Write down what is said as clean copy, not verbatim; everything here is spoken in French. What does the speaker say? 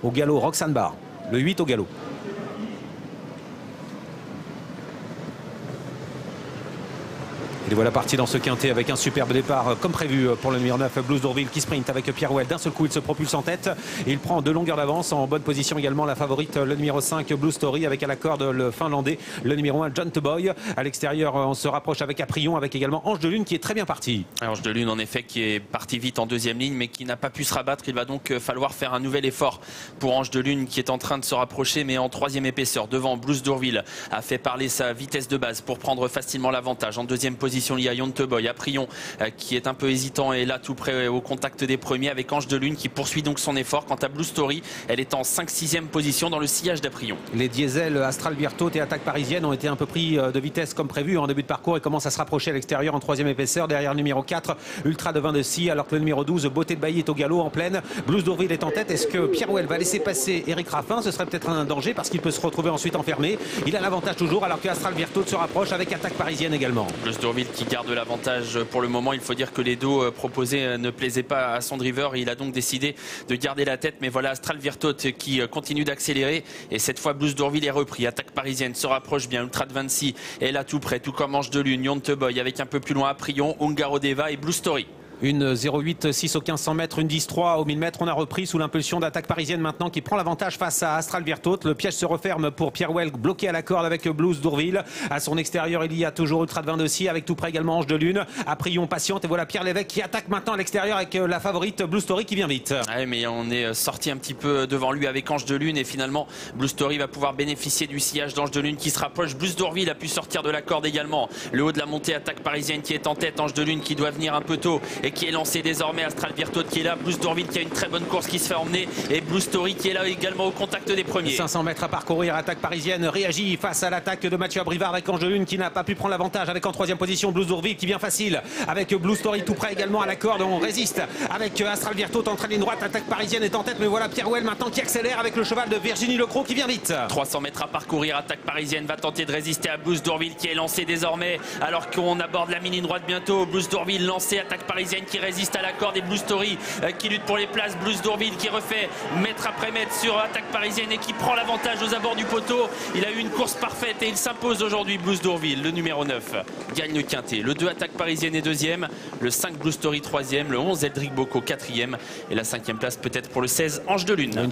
Au galop, Roxane Barr, le 8 au galop. Et voilà parti dans ce quintet avec un superbe départ comme prévu pour le numéro 9 Blues d'Orville qui sprint avec Pierre Well. D'un seul coup il se propulse en tête et il prend 2 longueurs d'avance. En bonne position également la favorite le numéro 5 Blue Story avec à la corde le finlandais le numéro 1 John Boy. À l'extérieur on se rapproche avec Aprion avec également Ange de Lune qui est très bien parti. Ange de Lune en effet qui est parti vite en deuxième ligne mais qui n'a pas pu se rabattre. Il va donc falloir faire un nouvel effort pour Ange de Lune qui est en train de se rapprocher mais en troisième épaisseur devant Blues d'Orville. A fait parler sa vitesse de base pour prendre facilement l'avantage. En deuxième position il y a John Boy. Aprion qui est un peu hésitant et là tout près au contact des premiers avec Ange de Lune qui poursuit donc son effort. Quant à Blue Story, elle est en 5-6e position dans le sillage d'Aprion. Les diesels Astral Virtot et Attaque Parisienne ont été un peu pris de vitesse comme prévu en début de parcours et commencent à se rapprocher à l'extérieur en troisième épaisseur derrière le numéro 4 Ultra de Vin de Scie alors que le numéro 12 Beauté de Bailly est au galop en pleine. Blues d'Orville est en tête. Est-ce que Pierre Well va laisser passer Eric Raffin? Ce serait peut-être un danger parce qu'il peut se retrouver ensuite enfermé. Il a l'avantage toujours alors que Astral Virtot se rapproche avec Attaque Parisienne également. Blues d'Orville qui garde l'avantage pour le moment. Il faut dire que les dos proposés ne plaisaient pas à son driver et il a donc décidé de garder la tête. Mais voilà Astral Virtot qui continue d'accélérer et cette fois Blues d'Orville est repris. Attaque Parisienne se rapproche bien. Ultra de Vinci est là tout près, tout comme Ange de Lune, John Boy avec un peu plus loin Aprion, Ungaro Deva et Blue Story. Une 0,8, 6 au 1500 mètres, une 10-3 au 1000 mètres. On a repris sous l'impulsion d'Attaque Parisienne maintenant qui prend l'avantage face à Astral Virtot. Le piège se referme pour Pierre Well bloqué à la corde avec Blues d'Orville. À son extérieur, il y a toujours Ultra de Vin de Scie avec tout près également Ange de Lune. Aprion patiente et voilà Pierre Lévesque qui attaque maintenant à l'extérieur avec la favorite Blue Story qui vient vite. Ouais, mais on est sorti un petit peu devant lui avec Ange de Lune et finalement Blue Story va pouvoir bénéficier du sillage d'Ange de Lune qui se rapproche. Blues d'Orville a pu sortir de la corde également. Le haut de la montée Attaque Parisienne qui est en tête. Ange de Lune qui doit venir un peu tôt et qui est lancé désormais. Astral Virtot qui est là, Blues d'Orville qui a une très bonne course qui se fait emmener et Blue Story qui est là également au contact des premiers. 500 mètres à parcourir, Attaque Parisienne réagit face à l'attaque de Mathieu Abrivard avec Ange de Lune qui n'a pas pu prendre l'avantage avec en troisième position Blues d'Orville qui vient facile avec Blue Story tout près également à la corde. On résiste avec Astral Virtot en train de ligne droite. Attaque Parisienne est en tête mais voilà Pierre Well maintenant qui accélère avec le cheval de Virginie Lecros qui vient vite. 300 mètres à parcourir, Attaque Parisienne va tenter de résister à Blues d'Orville qui est lancé désormais alors qu'on aborde la mini droite bientôt. Blues d'Orville lancé, Attaque Parisienne qui résiste à la corde et Blue Story qui lutte pour les places. Blues d'Orville qui refait mètre après mètre sur Attaque Parisienne et qui prend l'avantage aux abords du poteau. Il a eu une course parfaite et il s'impose aujourd'hui. Blues d'Orville, le numéro 9, gagne le quintet. Le 2 Attaque Parisienne est deuxième, le 5 Blue Story troisième, le 11 Eldrick Bocco quatrième et la 5e place peut-être pour le 16 Ange de Lune.